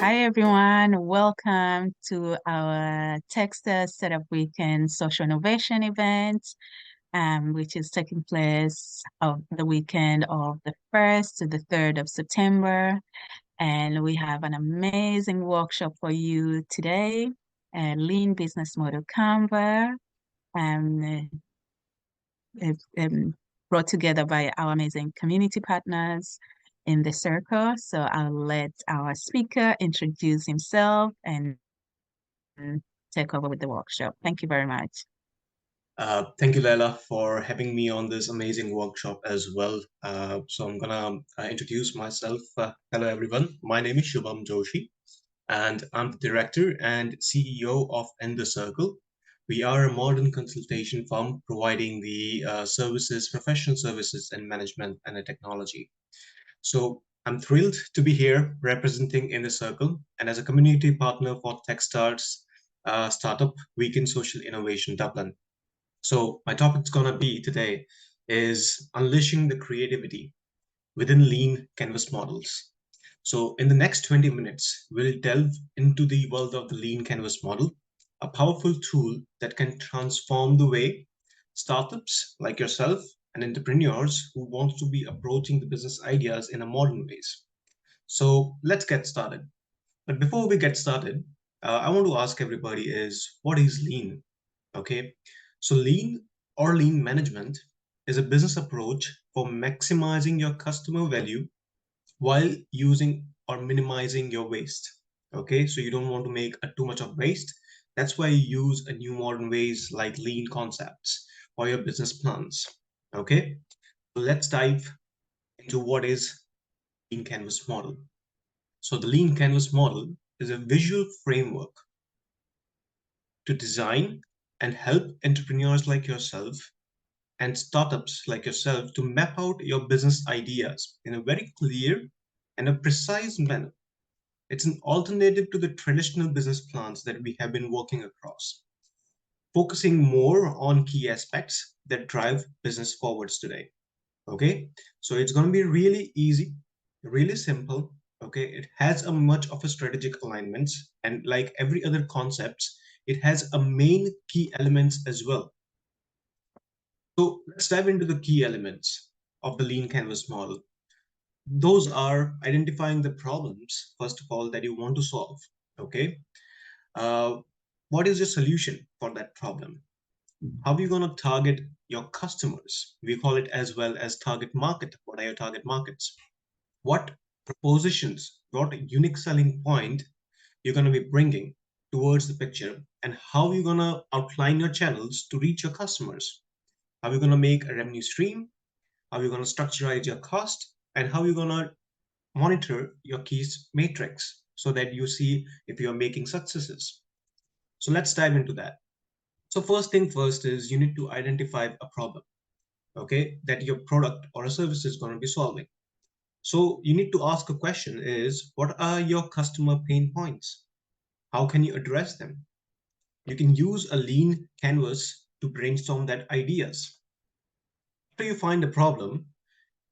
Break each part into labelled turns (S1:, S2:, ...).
S1: Hi everyone, welcome to our Texas Setup Weekend Social Innovation event, which is taking place of the weekend of the 1st to the 3rd of September. And we have an amazing workshop for you today, Lean Business Model Canva, um, uh, um, brought together by our amazing community partners in the circle. So I'll let our speaker introduce himself and take over with the workshop. Thank you very much.
S2: Thank you, Leila, for having me on this amazing workshop as well. So I'm gonna introduce myself. Hello, everyone. My name is Shubham Joshi, and I'm the director and CEO of In the Circle. We are a modern consultation firm providing the services, professional services, and management and the technology. So I'm thrilled to be here representing In the Circle and as a community partner for TechStart's startup Weekend Social Innovation Dublin. So my topic's gonna be today is unleashing the creativity within lean canvas models. So in the next 20 minutes, we'll delve into the world of the lean canvas model, a powerful tool that can transform the way startups like yourself and entrepreneurs who want to be approaching the business ideas in a modern ways. So let's get started. But before we get started, I want to ask everybody is what is lean? Okay, so lean or lean management is a business approach for maximizing your customer value while using or minimizing your waste. Okay, so you don't want to make too much of waste. That's why you use a new modern ways like lean concepts for your business plans. Okay, so let's dive into what is lean canvas model. So the lean canvas model is a visual framework to design and help entrepreneurs like yourself and startups like yourself to map out your business ideas in a very clear and a precise manner. It's an alternative to the traditional business plans that we have been working across, focusing more on key aspects that drive business forwards today. Okay, so it's going to be really easy, really simple. Okay, it has a much of a strategic alignments, and like every other concepts, it has a main key elements as well. So let's dive into the key elements of the lean canvas model. Those are identifying the problems, first of all, that you want to solve. Okay. Uh, what is your solution for that problem? How are you going to target your customers? We call it as well as target market. What are your target markets? What propositions, what unique selling point you're going to be bringing towards the picture, and how you're going to outline your channels to reach your customers? How are you going to make a revenue stream? How are you going to structureize your cost? And how are you going to monitor your key matrix so that you see if you're making successes? So let's dive into that. So first thing first is you need to identify a problem, okay, that your product or a service is going to be solving. So you need to ask a question is what are your customer pain points? How can you address them? You can use a lean canvas to brainstorm that ideas. After you find a problem,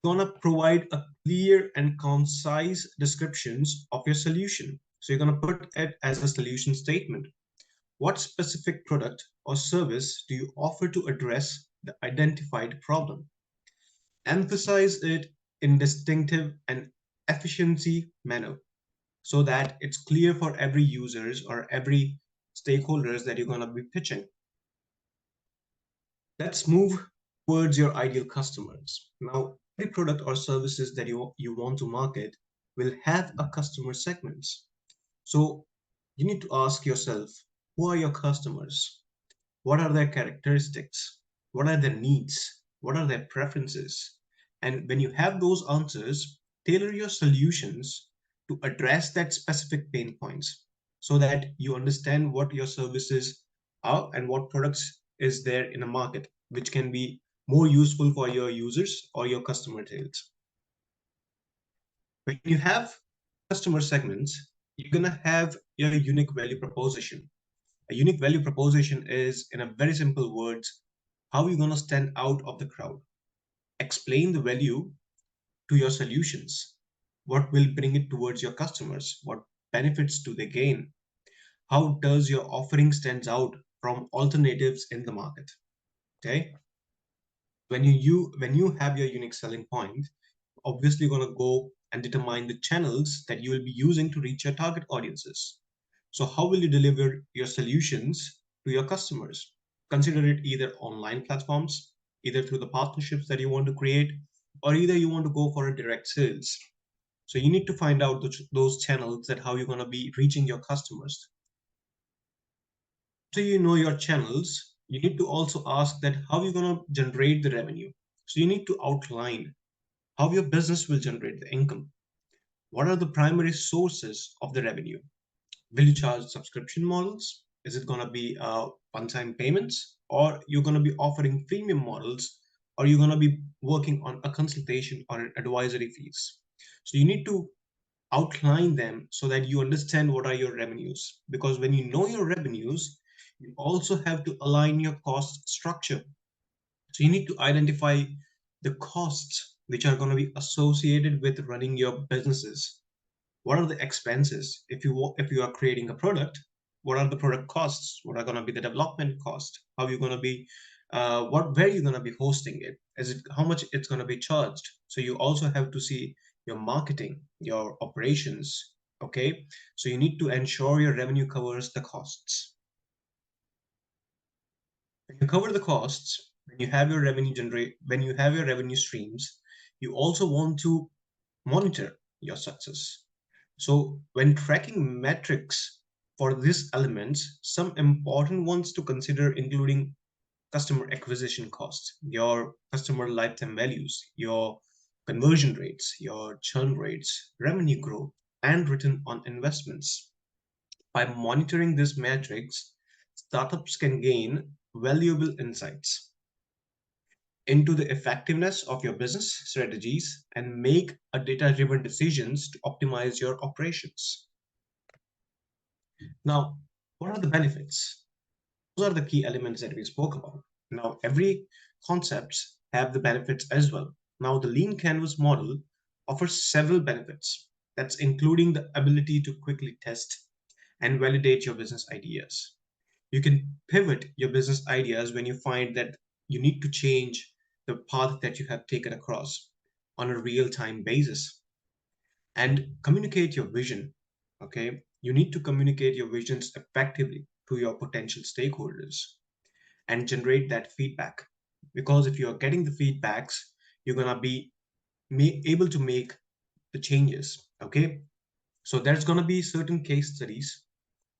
S2: you're gonna provide a clear and concise descriptions of your solution. So you're gonna put it as a solution statement. What specific product or service do you offer to address the identified problem? Emphasize it in distinctive and efficiency manner so that it's clear for every users or every stakeholders that you're going to be pitching. Let's move towards your ideal customers. Now, every product or services that you want to market will have a customer segments. So you need to ask yourself, who are your customers? What are their characteristics? What are their needs? What are their preferences? And when you have those answers, tailor your solutions to address that specific pain points so that you understand what your services are and what products is there in a market, which can be more useful for your users or your customer tails. When you have customer segments, you're going to have your unique value proposition. A unique value proposition is, in a very simple words, how you're going to stand out of the crowd. Explain the value to your solutions. What will bring it towards your customers? What benefits do they gain? How does your offering stands out from alternatives in the market? Okay. When you have your unique selling point, obviously going to go and determine the channels that you will be using to reach your target audiences. So how will you deliver your solutions to your customers? Consider it either online platforms, either through the partnerships that you want to create, or either you want to go for a direct sales. So you need to find out those channels, that how you're going to be reaching your customers. So you know your channels, you need to also ask that how you're going to generate the revenue. So you need to outline how your business will generate the income. What are the primary sources of the revenue? Will you charge subscription models? Is it going to be one-time payments, or you're going to be offering premium models, or you're going to be working on a consultation or an advisory fees? So you need to outline them so that you understand what are your revenues. Because when you know your revenues, you also have to align your cost structure. So you need to identify the costs which are going to be associated with running your businesses. What are the expenses? If you are creating a product, what are the product costs? What are going to be the development cost? How are you going to be what where you're going to be hosting it? Is it how much it's going to be charged? So you also have to see your marketing, your operations. Okay, so you need to ensure your revenue covers the costs. When you cover the costs, when you have your revenue streams, you also want to monitor your success. So when tracking metrics for these elements, some important ones to consider including customer acquisition costs, your customer lifetime values, your conversion rates, your churn rates, revenue growth, and return on investments. By monitoring these metrics, startups can gain valuable insights into the effectiveness of your business strategies and make a data-driven decisions to optimize your operations. Now, what are the benefits? Those are the key elements that we spoke about. Now, every concepts have the benefits as well. Now, the lean canvas model offers several benefits. That's including the ability to quickly test and validate your business ideas. You can pivot your business ideas when you find that you need to change the path that you have taken across on a real-time basis, and communicate your vision. Okay, you need to communicate your visions effectively to your potential stakeholders and generate that feedback, because if you are getting the feedbacks, you're going to be able to make the changes. Okay, so there's going to be certain case studies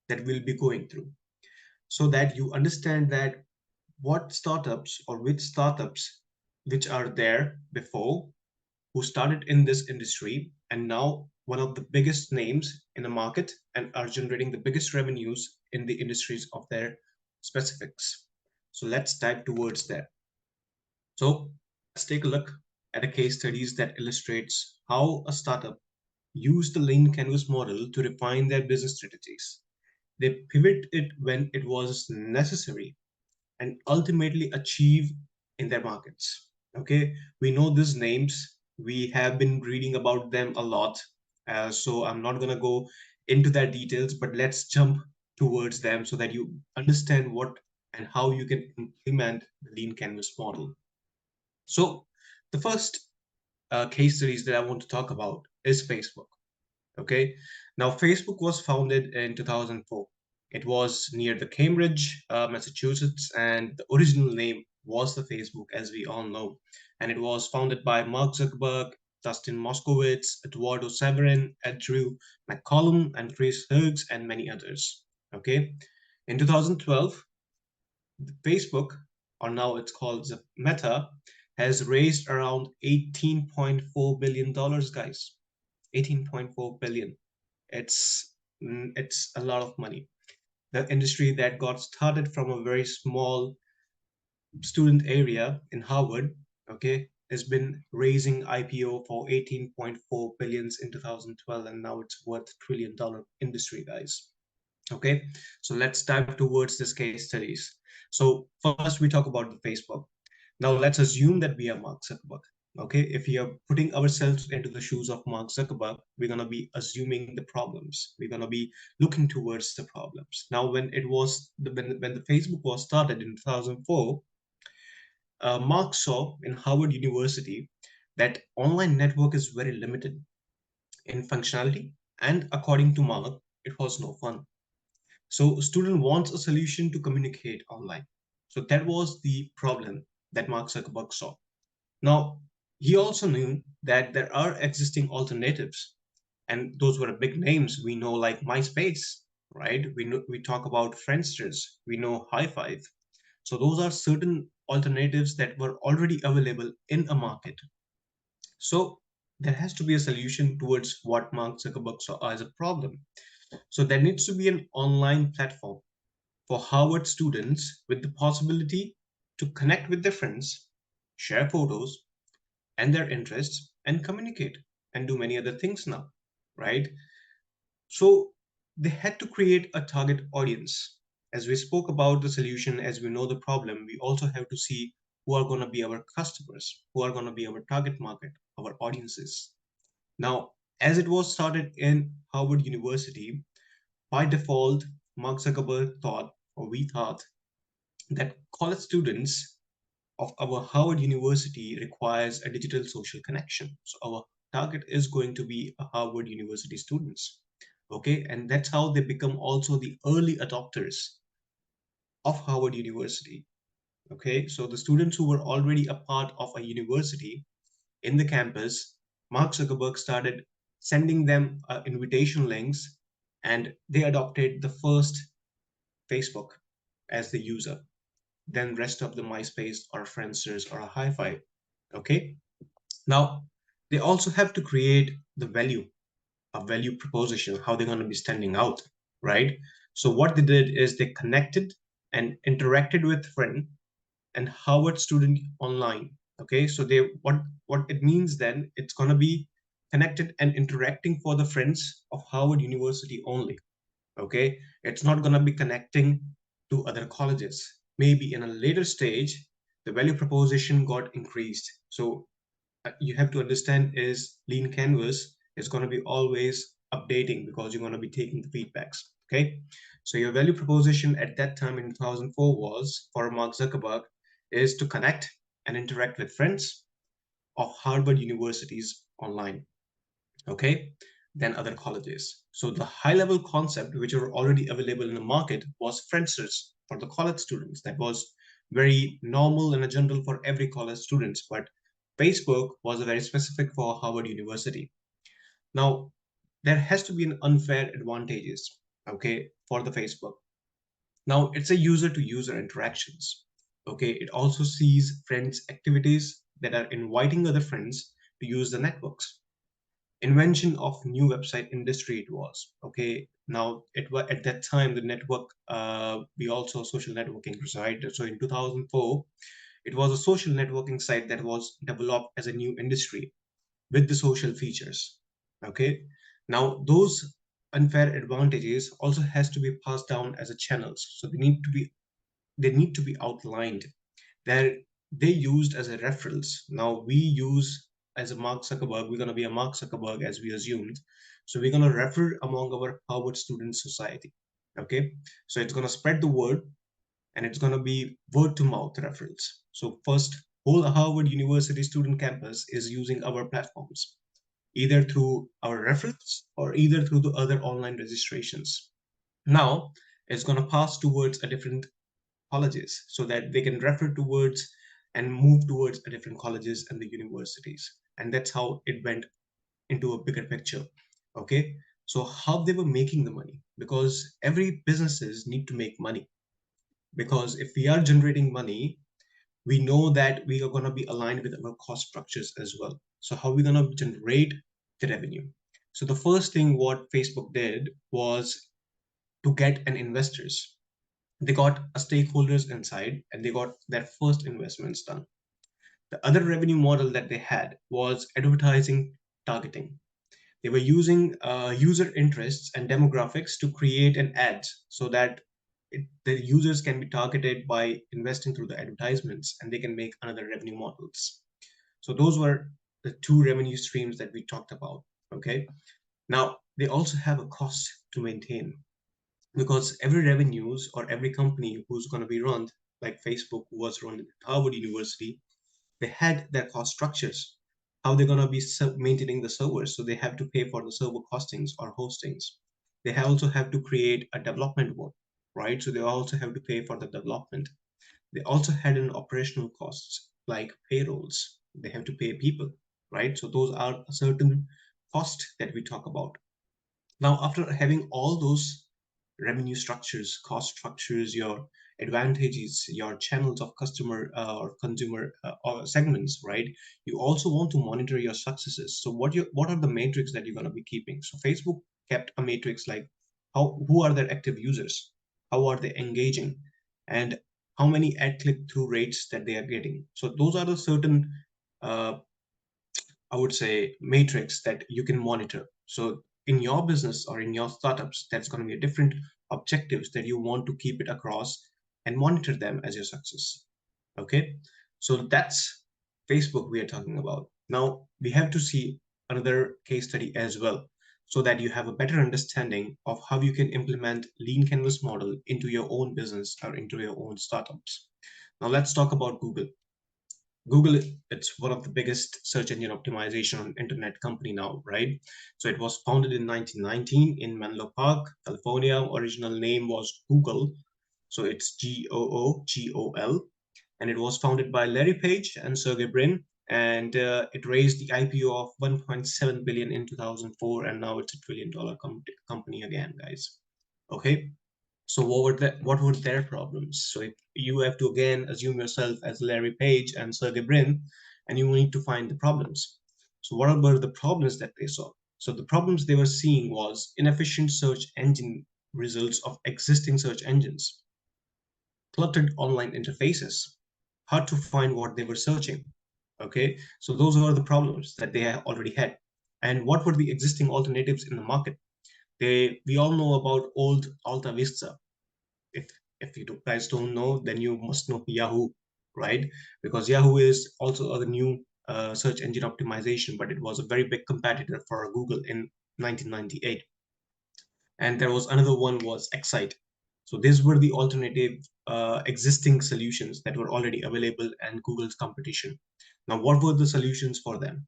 S2: that we'll be going through so that you understand that what startups or which startups which are there before, who started in this industry and now one of the biggest names in the market and are generating the biggest revenues in the industries of their specifics. So let's dive towards that. So let's take a look at a case studies that illustrates how a startup used the lean canvas model to refine their business strategies. They pivot it when it was necessary and ultimately achieve in their markets. Okay, we know these names, we have been reading about them a lot, so I'm not going to go into that details, but let's jump towards them so that you understand what and how you can implement the lean canvas model. So the first case series that I want to talk about is Facebook. Okay, now Facebook was founded in 2004. It was near the Cambridge, Massachusetts, and the original name was the Facebook, as we all know. And it was founded by Mark Zuckerberg, Dustin Moskowitz, Eduardo Severin, Andrew McCollum, and Chris Hughes, and many others. Okay, in 2012, Facebook, or now it's called Meta, has raised around $18.4 billion, guys. 18.4 billion. It's a lot of money. The industry that got started from a very small student area in Harvard, okay, has been raising IPO for 18.4 billions in 2012, and now it's worth $1 trillion industry, guys. Okay, so let's dive towards this case studies. So first we talk about the Facebook. Now let's assume that we are Mark Zuckerberg. Okay, if we are putting ourselves into the shoes of Mark Zuckerberg, we're going to be assuming the problems. We're going to be looking towards the problems. Now, when the Facebook was started in 2004, Mark saw in Harvard University that online network is very limited in functionality, and according to Mark, it was no fun. So, a student wants a solution to communicate online. So that was the problem that Mark Zuckerberg saw. Now, he also knew that there are existing alternatives, and those were big names we know, like MySpace, right? We talk about Friendsters, we know High Five. So those are certain alternatives that were already available in a market. So there has to be a solution towards what Mark Zuckerberg saw as a problem. So there needs to be an online platform for Harvard students with the possibility to connect with their friends, share photos, and their interests and communicate and do many other things now, right? So they had to create a target audience. As we spoke about the solution, as we know the problem, we also have to see who are going to be our customers, who are going to be our target market, our audiences. Now, as it was started in Harvard University, by default, Mark Zuckerberg thought, or we thought, that college students of our Harvard University requires a digital social connection. So our target is going to be a Harvard University students. Okay, and that's how they become also the early adopters of Harvard University. Okay, so the students who were already a part of a university in the campus, Mark Zuckerberg started sending them invitation links, and they adopted the first Facebook as the user, then rest of the MySpace or Friendsters or a Hi-Fi. Okay, now they also have to create the value, a value proposition, how they're going to be standing out, right? So what they did is they connected and interacted with friend and Harvard student online. Okay, so they what it means then, it's going to be connected and interacting for the friends of Harvard University only. Okay, it's not going to be connecting to other colleges. Maybe in a later stage the value proposition got increased. So you have to understand is lean canvas is going to be always updating because you're going to be taking the feedbacks. Okay, so your value proposition at that time in 2004 was for Mark Zuckerberg is to connect and interact with friends of Harvard universities online. Okay, than other colleges. So the high level concept which are already available in the market was Friendsters for the college students. That was very normal and a general for every college students, but Facebook was very specific for Harvard University. Now there has to be an unfair advantages, okay, for the Facebook. Now it's a user to user interactions. Okay, it also sees friends activities that are inviting other friends to use the networks. Invention of new website industry it was. Okay, now it was at that time the network, we also social networking resided. So in 2004 it was a social networking site that was developed as a new industry with the social features. Okay, now those unfair advantages also has to be passed down as a channels, so they need to be outlined. They used as a reference. Now we use as a Mark Zuckerberg, we're going to be a Mark Zuckerberg as we assumed. So we're going to refer among our Harvard student society. Okay, so it's going to spread the word and it's going to be word to mouth reference. So first, whole Harvard University student campus is using our platforms, either through our reference or either through the other online registrations. Now it's going to pass towards a different colleges so that they can refer towards and move towards a different colleges and the universities, and that's how it went into a bigger picture. Okay, so how they were making the money, because every businesses need to make money, because if we are generating money, we know that we are going to be aligned with our cost structures as well. So how are we going to generate the revenue? So the first thing what Facebook did was to get an investors. They got a stakeholders inside and they got their first investments done. The other revenue model that they had was advertising targeting. They were using user interests and demographics to create an ad so that the users can be targeted by investing through the advertisements and they can make another revenue models. So those were the two revenue streams that we talked about. Okay. Now they also have a cost to maintain, because every revenues or every company who's going to be run, like Facebook was run at Harvard University, they had their cost structures. How they're going to be maintaining the servers? So they have to pay for the server costings or hostings. They also have to create a development work, right? So they also have to pay for the development. They also had an operational costs like payrolls. They have to pay people, right? So those are a certain cost that we talk about. Now, after having all those revenue structures, cost structures, your advantages, your channels of customer or consumer or segments, right? You also want to monitor your successes. So what are the metrics that you're going to be keeping? So Facebook kept a matrix like who are their active users, how are they engaging, and how many ad click through rates that they are getting. So those are the certain uh, I would say matrix that you can monitor. So in your business or in your startups, that's going to be a different objectives that you want to keep it across and monitor them as your success. Okay. So that's Facebook we are talking about. Now we have to see another case study as well, so that you have a better understanding of how you can implement lean canvas model into your own business or into your own startups. Now let's talk about Google. Google, it's one of the biggest search engine optimization internet company now, right? So it was founded in 1919 in Menlo Park, California. Original name was Google. So it's Googol. And it was founded by Larry Page and Sergey Brin. And it raised the IPO of 1.7 billion in 2004. And now it's a $1 trillion company again, guys. Okay. So what were their problems? So if you have to again assume yourself as Larry Page and Sergey Brin, and you need to find the problems. So what were the problems that they saw? So the problems they were seeing was inefficient search engine results of existing search engines, cluttered online interfaces, hard to find what they were searching. Okay, so those were the problems that they already had. And what were the existing alternatives in the market? We all know about old Alta Vista. If you guys don't know, then you must know Yahoo, right? Because Yahoo is also a new search engine optimization, but it was a very big competitor for Google in 1998. And there was another one was Excite. So these were the alternative existing solutions that were already available and Google's competition. Now, what were the solutions for them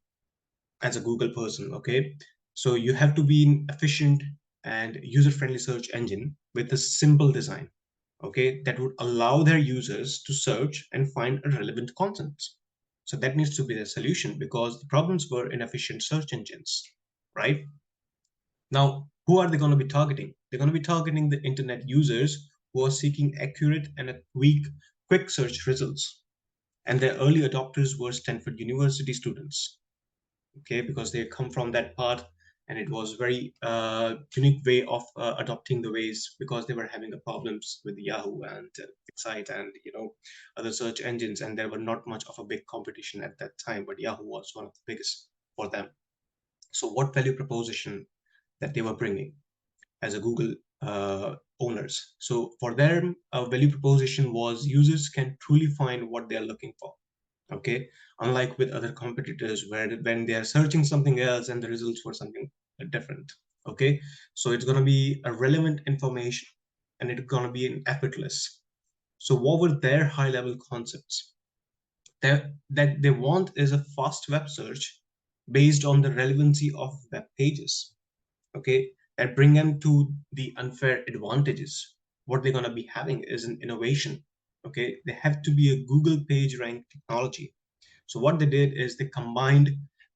S2: as a Google person? Okay, so you have to be an efficient and user-friendly search engine with a simple design, okay, that would allow their users to search and find a relevant content. So that needs to be the solution, because the problems were inefficient search engines, right? Now, who are they going to be targeting? They're going to be targeting the internet users who are seeking accurate and a quick search results. And their early adopters were Stanford University students, okay, because they come from that part, and it was very unique way of adopting the ways, because they were having the problems with Yahoo and Excite and other search engines, and there were not much of a big competition at that time, but Yahoo was one of the biggest for them. So what value proposition that they were bringing as a Google owners? So for them, a value proposition was users can truly find what they are looking for. Okay, unlike with other competitors where when they are searching something else and the results were something different. Okay, so it's going to be a relevant information, and it's going to be an effortless. So what were their high level concepts? That they want is a fast web search based on the relevancy of web pages, okay, that bring them to the unfair advantages. What they're going to be having is an innovation. Okay, they have to be a Google page rank technology. So what they did is they combined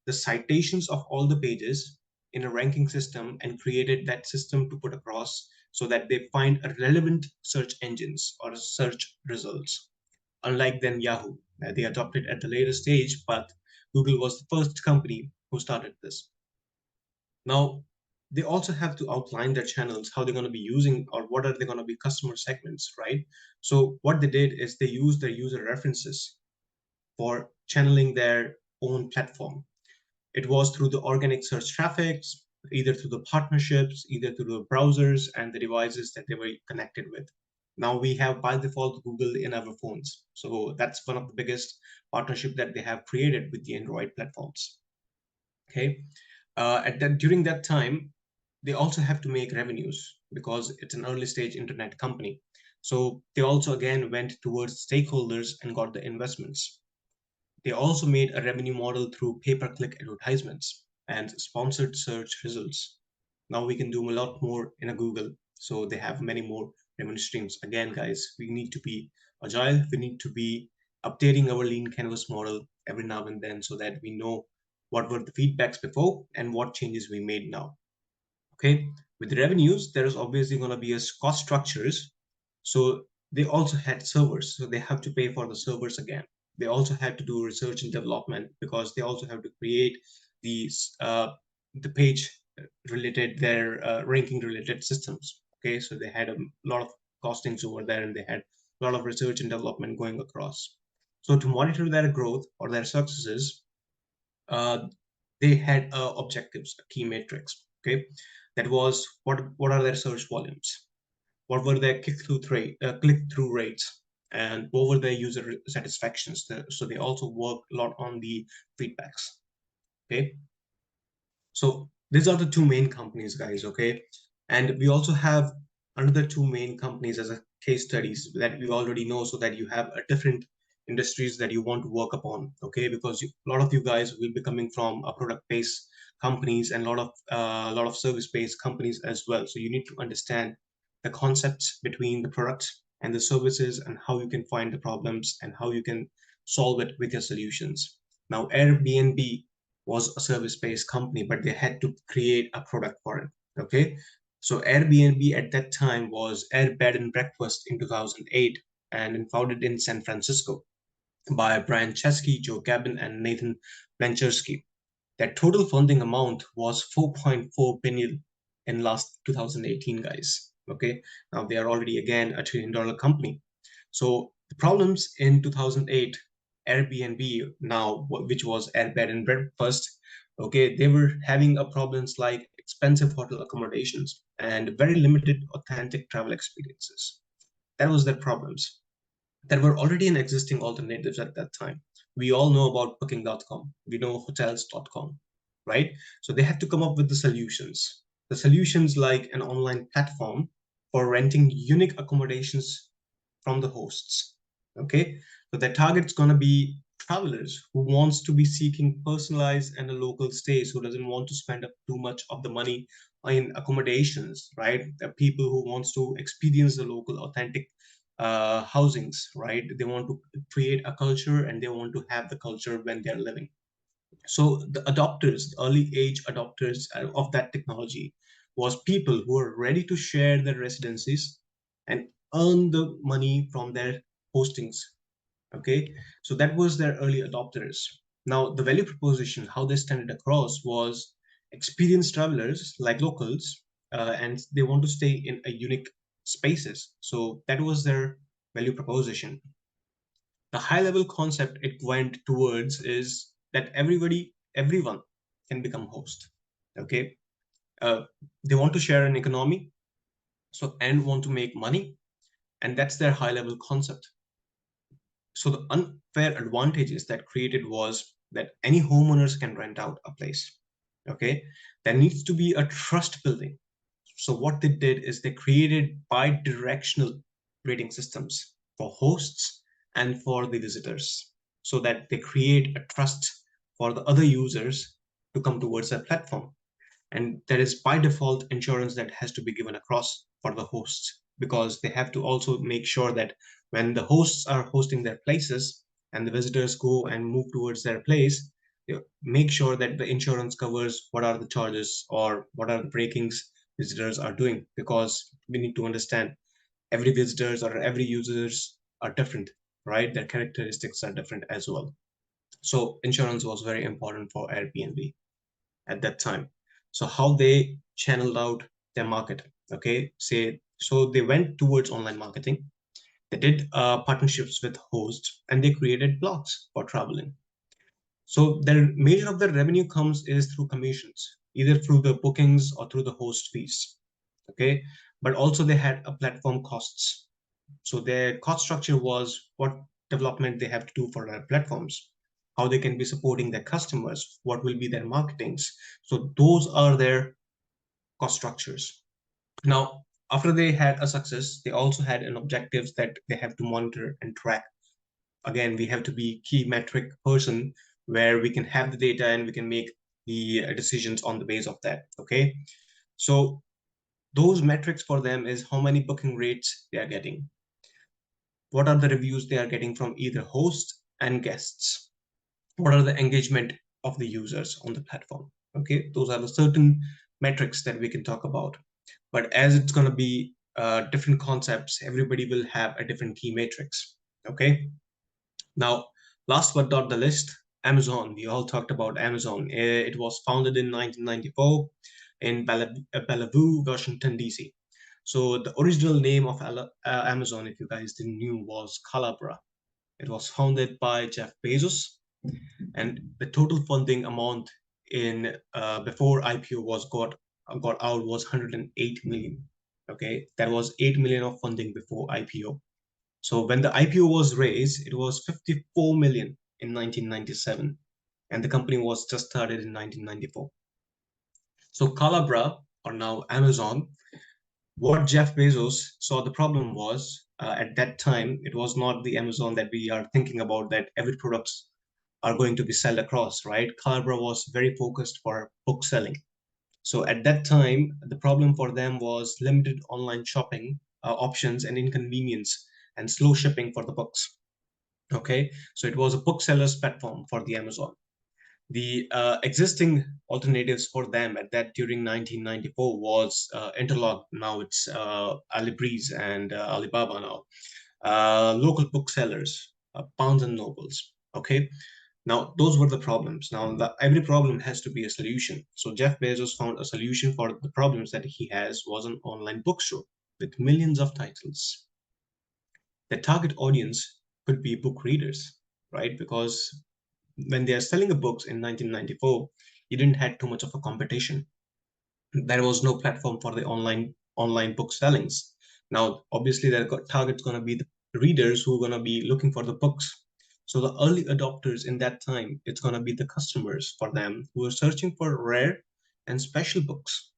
S2: the citations of all the pages in a ranking system and created that system to put across, so that they find a relevant search engines or search results. Unlike then Yahoo, they adopted at the later stage, but Google was the first company who started this. Now, they also have to outline their channels, how they're going to be using, or what are they going to be customer segments, right? So what they did is they used their user references for channeling their own platform. It was through the organic search traffics, either through the partnerships, either through the browsers and the devices that they were connected with. Now we have by default Google in our phones. So that's one of the biggest partnership that they have created with the Android platforms. Okay. During that time, they also have to make revenues because it's an early stage internet company. So they also again went towards stakeholders and got the investments. They also made a revenue model through pay-per-click advertisements and sponsored search results. Now we can do a lot more in a Google. So they have many more revenue streams. Again, guys, we need to be agile. We need to be updating our lean canvas model every now and then so that we know what were the feedbacks before and what changes we made now. Okay, with revenues, there is obviously going to be a cost structures. So they also had servers, so they have to pay for the servers again. They also had to do research and development because they also have to create these the page related their ranking related systems. Okay, so they had a lot of costings over there, and they had a lot of research and development going across. So to monitor their growth or their successes, uh, they had objectives, a key matrix. Okay, that was what are their search volumes, what were their click through rates, and what were their user satisfactions. So they also work a lot on the feedbacks. Okay, so these are the two main companies, guys. Okay, and we also have another two main companies as a case studies that we already know, so that you have a different industries that you want to work upon. Okay, because a lot of you guys will be coming from a product based companies and a lot of service based companies as well. So you need to understand the concepts between the products and the services and how you can find the problems and how you can solve it with your solutions. Now Airbnb was a service-based company, but they had to create a product for it. Okay, so Airbnb at that time was Air Bed and Breakfast in 2008 and founded in San Francisco by Brian Chesky, Joe Gabin, and Nathan Blanchersky. Their total funding amount was 4.4 billion in last 2018, guys. Okay, now they are already again a $1 trillion company. So the problems in 2008, Airbnb now, which was Air Bed and Breakfast, okay, they were having a problems like expensive hotel accommodations and very limited authentic travel experiences. That was their problems. There were already an existing alternatives at that time. We all know about booking.com. We know hotels.com, right? So they had to come up with the solutions. The solutions like an online platform for renting unique accommodations from the hosts. Okay, so their target's gonna be travelers who wants to be seeking personalized and a local stays, who doesn't want to spend up too much of the money in accommodations, right? The people who wants to experience the local authentic housings, right? They want to create a culture and they want to have the culture when they're living. So the adopters, the early age adopters of that technology was people who are ready to share their residencies and earn the money from their hostings. Okay, so that was their early adopters. Now the value proposition, how they stand it across was experienced travelers like locals, and they want to stay in a unique spaces. So that was their value proposition. The high level concept it went towards is that everyone can become host. Okay, uh, they want to share an economy, so and want to make money, and that's their high level concept. So the unfair advantages that created was that any homeowners can rent out a place. Okay, there needs to be a trust building. So what they did is they created bi-directional rating systems for hosts and for the visitors, so that they create a trust for the other users to come towards that platform. And there is by default insurance that has to be given across for the hosts, because they have to also make sure that when the hosts are hosting their places and the visitors go and move towards their place, they make sure that the insurance covers what are the charges or what are the breakings visitors are doing, because we need to understand every visitors or every users are different, right? Their characteristics are different as well. So insurance was very important for Airbnb at that time. So how they channeled out their market, okay, say, so they went towards online marketing. They did partnerships with hosts and they created blogs for traveling. So their major of their revenue comes is through commissions, either through the bookings or through the host fees. Okay, but also they had a platform costs. So their cost structure was what development they have to do for their platforms, how they can be supporting their customers, what will be their marketings. So those are their cost structures. Now, after they had a success, they also had an objectives that they have to monitor and track. Again, we have to be key metric person where we can have the data and we can make the decisions on the base of that. Okay. So those metrics for them is how many booking rates they are getting, what are the reviews they are getting from either hosts and guests, what are the engagement of the users on the platform. Okay, those are the certain metrics that we can talk about. But as it's going to be different concepts, everybody will have a different key matrix. Okay, now last but not the least, Amazon. We all talked about Amazon. It was founded in 1994 in Bellevue, Washington, D.C. So the original name of Amazon, if you guys didn't knew, was Calabra. It was founded by Jeff Bezos, and the total funding amount in before IPO was got out was 108 million. Okay, that was 8 million of funding before IPO. So when the IPO was raised, it was 54 million in 1997, and the company was just started in 1994. So Calabra, or now Amazon, what Jeff Bezos saw the problem was at that time, it was not the Amazon that we are thinking about that every products are going to be sold across, right? Calibra was very focused for book selling. So at that time, the problem for them was limited online shopping options and inconvenience and slow shipping for the books. Okay, so it was a bookseller's platform for the Amazon. The existing alternatives for them at that during 1994 was Interlog. Now it's Alibreeze and Alibaba now. Local booksellers, Barnes and Nobles. Okay, now those were the problems. Now every problem has to be a solution. So Jeff Bezos found a solution for the problems that he has was an online bookstore with millions of titles. The target audience could be book readers, right? Because when they are selling the books in 1994, you didn't have too much of a competition. There was no platform for the online book sellings. Now, obviously, their target's going to be the readers who are going to be looking for the books. So the early adopters in that time, it's going to be the customers for them who are searching for rare and special books.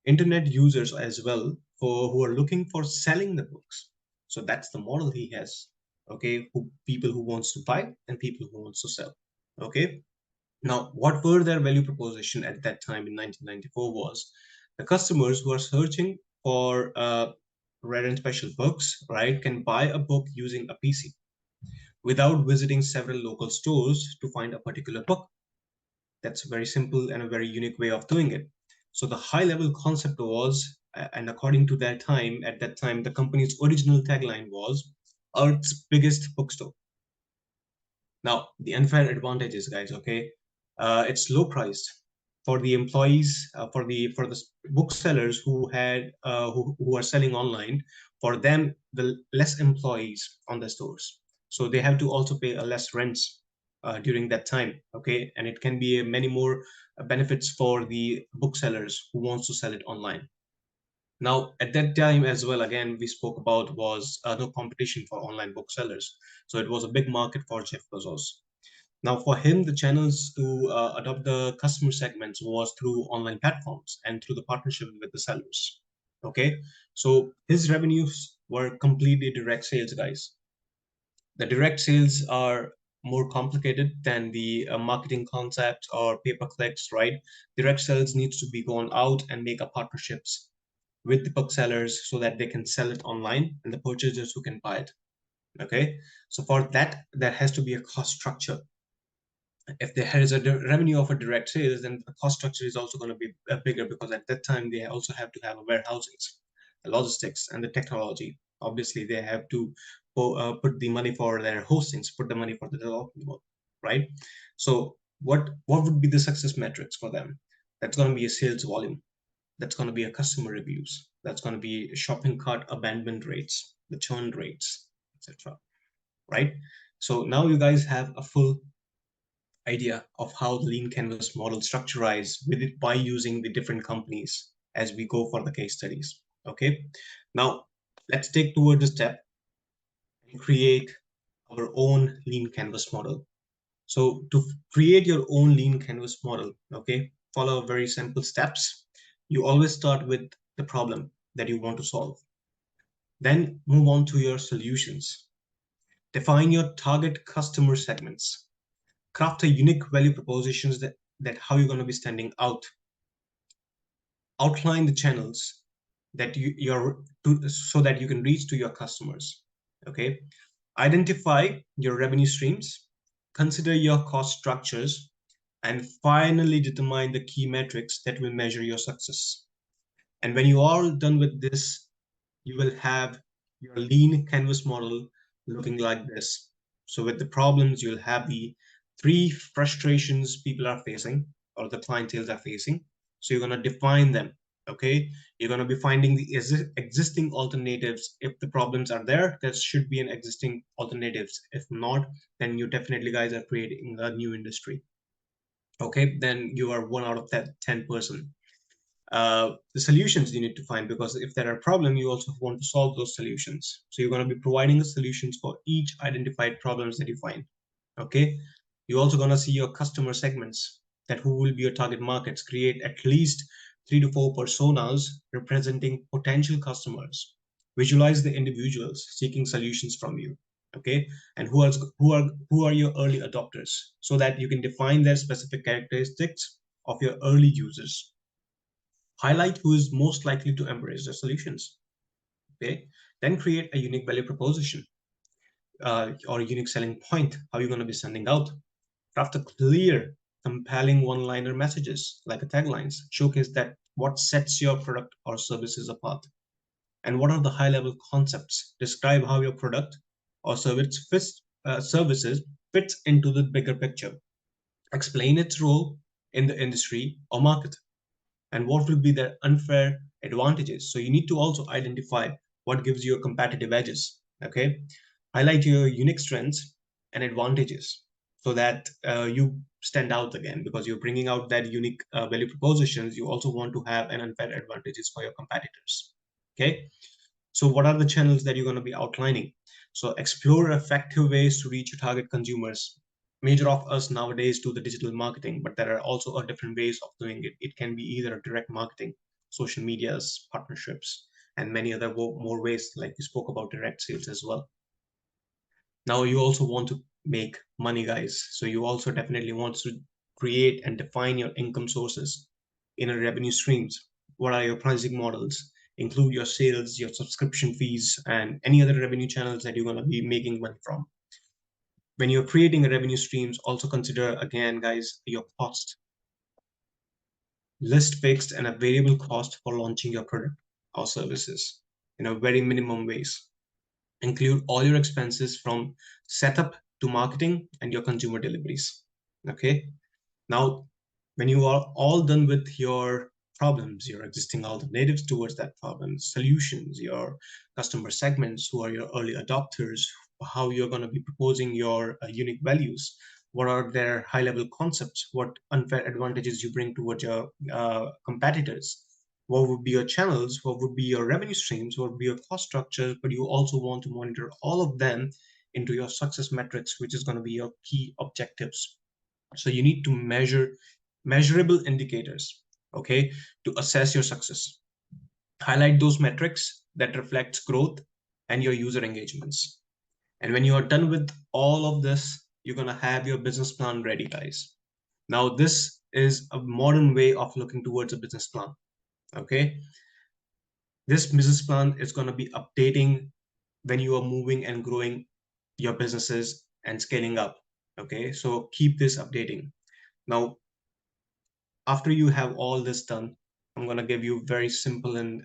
S2: Internet users as well for who are looking for selling the books. So that's the model he has. Okay, people who wants to buy and people who wants to sell. Okay, now what were their value proposition at that time in 1994 was the customers who are searching for rare and special books, right, can buy a book using a PC without visiting several local stores to find a particular book. That's a very simple and a very unique way of doing it. So the high level concept was, and according to that time, at that time, the company's original tagline was Earth's biggest bookstore. Now, the unfair advantages, guys, okay, it's low priced for the employees, for the booksellers who are selling online. For them, the less employees on the stores, so they have to also pay a less rents during that time. Okay, and it can be many more benefits for the booksellers who wants to sell it online. Now, at that time as well, again, we spoke about was no competition for online booksellers. So it was a big market for Jeff Bezos. Now, for him, the channels to adopt the customer segments was through online platforms and through the partnership with the sellers. Okay, so his revenues were completely direct sales, guys. The direct sales are more complicated than the marketing concepts or pay per clicks, right? Direct sales needs to be gone out and make up partnerships with the booksellers so that they can sell it online and the purchasers who can buy it. Okay, so for that, there has to be a cost structure. If there is a revenue of a direct sales, then the cost structure is also going to be bigger because at that time they also have to have a warehousing, the logistics, and the technology. Obviously, they have to put the money for their hostings, put the money for the development, right? So what would be the success metrics for them? That's going to be a sales volume. That's going to be a customer reviews. That's going to be shopping cart abandonment rates, the churn rates, etc. Right? So now you guys have a full idea of how the lean canvas model structurized with it by using the different companies as we go for the case studies. Okay, now let's take towards the step. and create our own lean canvas model. So to create your own lean canvas model, okay, follow very simple steps. You always start with the problem that you want to solve. Then move on to your solutions. Define your target customer segments. Craft a unique value propositions that how you're going to be standing out. Outline the channels that you're to, so that you can reach to your customers. Okay. Identify your revenue streams. Consider your cost structures, and finally determine the key metrics that will measure your success. And when you are done with this, you will have your lean canvas model looking like this. So with the problems, you'll have the three frustrations people are facing or the clientele are facing. So you're going to define them. Okay. You're going to be finding the existing alternatives. If the problems are there, there should be an existing alternatives. If not, then you definitely guys are creating a new industry. Okay. Then you are one out of that 10%. The solutions you need to find, because if there are problems, you also want to solve those solutions. So you're going to be providing the solutions for each identified problems that you find. Okay. You're also going to see your customer segments, that who will be your target markets. Create at least 3 to 4 personas representing potential customers. Visualize the individuals seeking solutions from you. Okay. And who are your early adopters, so that you can define their specific characteristics of your early users. Highlight who is most likely to embrace the solutions. Okay. Then create a unique value proposition, or a unique selling point. How you're going to be sending out. Craft a clear, compelling one-liner messages like a taglines. Showcase that what sets your product or services apart. And what are the high-level concepts? Describe how your product or services fits into the bigger picture. Explain its role in the industry or market, and what will be their unfair advantages. So you need to also identify what gives you a competitive edges. Okay. Highlight your unique strengths and advantages, so that you stand out again, because you're bringing out that unique value propositions. You also want to have an unfair advantages for your competitors. Okay. So what are the channels that you're going to be outlining? So explore effective ways to reach your target consumers. Major of us nowadays do the digital marketing, but there are also different ways of doing it. It can be either direct marketing, social medias, partnerships, and many other more ways, like we spoke about direct sales as well. Now you also want to make money, guys. So you also definitely want to create and define your income sources in a revenue streams. What are your pricing models? Include your sales, your subscription fees, and any other revenue channels that you're going to be making money from. When you're creating a revenue streams, also consider again, guys, your cost. List fixed and a variable cost for launching your product or services in a very minimum ways. Include all your expenses from setup to marketing and your consumer deliveries. Okay. Now, when you are all done with your problems, your existing alternatives towards that problem, solutions, your customer segments, who are your early adopters, how you're going to be proposing your unique values, what are their high level concepts, what unfair advantages you bring towards your competitors, what would be your channels, what would be your revenue streams, what would be your cost structures, but you also want to monitor all of them into your success metrics, which is going to be your key objectives. So you need to measurable indicators, okay, to assess your success. Highlight those metrics that reflects growth and your user engagements. And when you are done with all of this, you're going to have your business plan ready, guys. Now, this is a modern way of looking towards a business plan. Okay. This business plan is going to be updating when you are moving and growing your businesses and scaling up. Okay. So keep this updating. Now, after you have all this done, I'm going to give you very simple and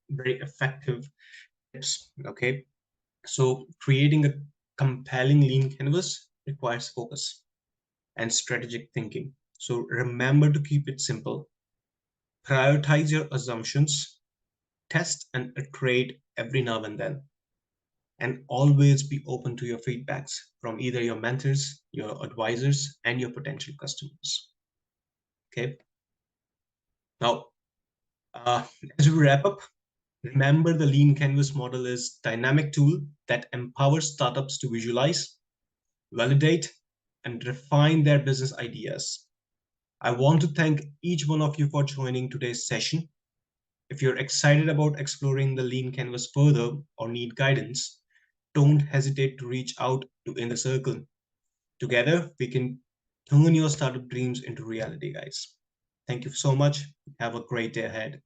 S2: very effective tips. Okay. So creating a compelling lean canvas requires focus and strategic thinking. So remember to keep it simple, prioritize your assumptions, test and iterate every now and always be open to your feedbacks from either your mentors, your advisors, and your potential customers. Okay. Now, as we wrap up, Remember, the Lean Canvas model is a dynamic tool that empowers startups to visualize, validate, and refine their business ideas. I want to thank each one of you for joining today's session. If you're excited about exploring the Lean Canvas further or need guidance, don't hesitate to reach out to In the Circle. Together, we can turn your startup dreams into reality, guys. Thank you so much. Have a great day ahead.